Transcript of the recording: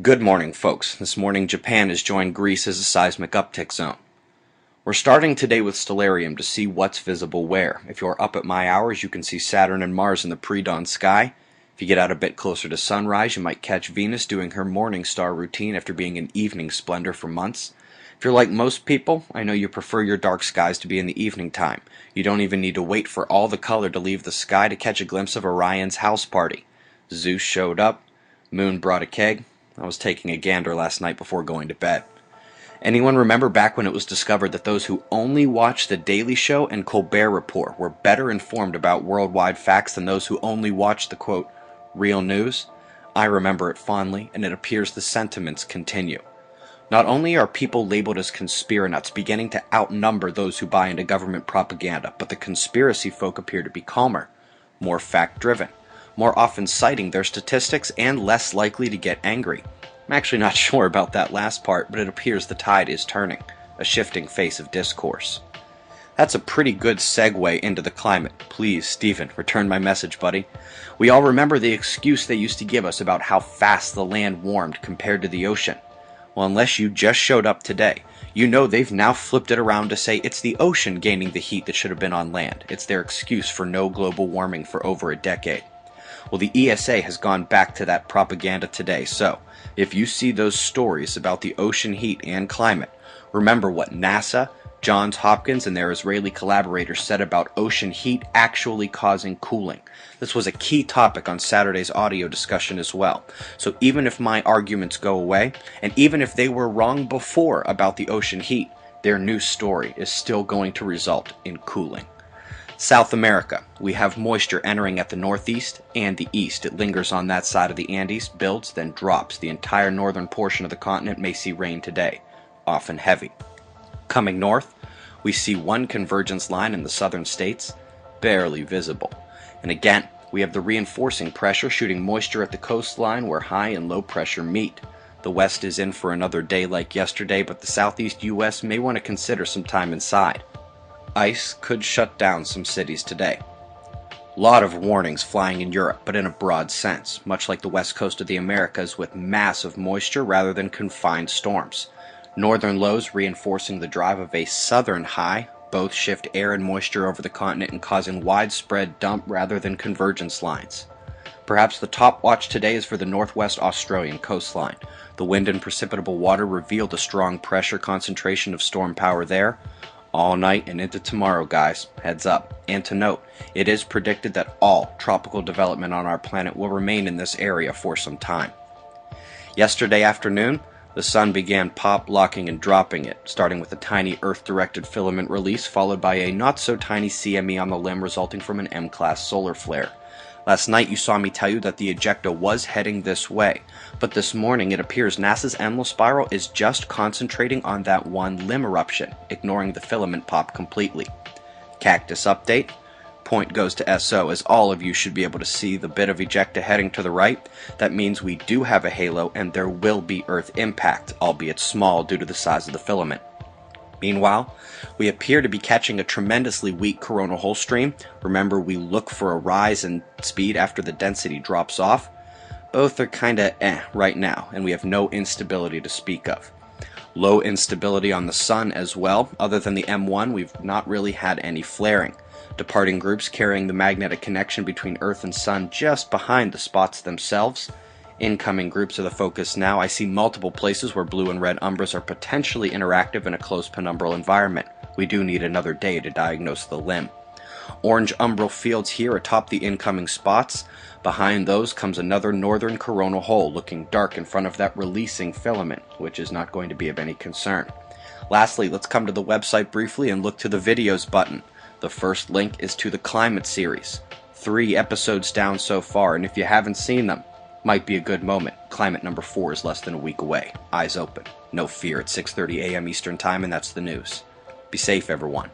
Good morning, folks. This morning, Japan has joined Greece as a seismic uptick zone. We're starting today with stellarium to see what's visible where. If you're up at my hours, you can see Saturn and Mars in the pre-dawn sky. If you get out a bit closer to sunrise, you might catch Venus doing her morning star routine after being in evening splendor for months. If you're like most people, I know you prefer your dark skies to be in the evening time. You don't even need to wait for all the color to leave the sky to catch a glimpse of Orion's house party. Zeus showed up. Moon brought a keg. I was taking a gander last night before going to bed. Anyone remember back when it was discovered that those who only watched The Daily Show and Colbert Report were better informed about worldwide facts than those who only watched the, quote, real news? I remember it fondly, and it appears the sentiments continue. Not only are people labeled as conspiranuts beginning to outnumber those who buy into government propaganda, but the conspiracy folk appear to be calmer, more fact-driven, more often citing their statistics and less likely to get angry. I'm actually not sure about that last part, but it appears the tide is turning, a shifting face of discourse. That's a pretty good segue into the climate. Please, Stephen, return my message, buddy. We all remember the excuse they used to give us about how fast the land warmed compared to the ocean. Well, unless you just showed up today, you know they've now flipped it around to say it's the ocean gaining the heat that should have been on land. It's their excuse for no global warming for over a decade. Well, the ESA has gone back to that propaganda today, so if you see those stories about the ocean heat and climate, remember what NASA, Johns Hopkins, and their Israeli collaborators said about ocean heat actually causing cooling. This was a key topic on Saturday's audio discussion as well. So even if my arguments go away, and even if they were wrong before about the ocean heat, their new story is still going to result in cooling. South America, we have moisture entering at the northeast and the east. It lingers on that side of the Andes, builds, then drops. The entire northern portion of the continent may see rain today, often heavy. Coming north, we see one convergence line in the southern states, barely visible. And again, we have the reinforcing pressure shooting moisture at the coastline where high and low pressure meet. The west is in for another day like yesterday, but the southeast U.S. may want to consider some time inside. Ice could shut down some cities today. Lot of warnings flying in Europe, but in a broad sense, much like the west coast of the Americas with massive moisture rather than confined storms. Northern lows reinforcing the drive of a southern high, both shift air and moisture over the continent and causing widespread dump rather than convergence lines. Perhaps the top watch today is for the northwest Australian coastline. The wind and precipitable water revealed a strong pressure concentration of storm power there. All night and into tomorrow, guys. Heads up. And to note, it is predicted that all tropical development on our planet will remain in this area for some time. Yesterday afternoon, the sun began pop-locking and dropping it, starting with a tiny Earth-directed filament release, followed by a not-so-tiny CME on the limb resulting from an M-class solar flare. Last night you saw me tell you that the ejecta was heading this way, but this morning it appears NASA's endless spiral is just concentrating on that one limb eruption, ignoring the filament pop completely. Cactus update. Point goes to SO, as all of you should be able to see the bit of ejecta heading to the right. That means we do have a halo and there will be Earth impact, albeit small due to the size of the filament. Meanwhile, we appear to be catching a tremendously weak coronal hole stream. Remember, we look for a rise in speed after the density drops off. Both are kinda right now, and we have no instability to speak of. Low instability on the Sun as well. Other than the M1, we've not really had any flaring. Departing groups carrying the magnetic connection between Earth and Sun just behind the spots themselves. Incoming groups are the focus now. I see multiple places where blue and red umbras are potentially interactive in a close penumbral environment. We do need another day to diagnose the limb. Orange umbral fields here atop the incoming spots. Behind those comes another northern coronal hole looking dark in front of that releasing filament, which is not going to be of any concern. Lastly, let's come to the website briefly and look to the videos button. The first link is to the climate series. 3 episodes down so far, and if you haven't seen them, might be a good moment. Climate number 4 is less than a week away. Eyes open. No fear at 6:30 a.m. Eastern Time, and that's the news. Be safe, everyone.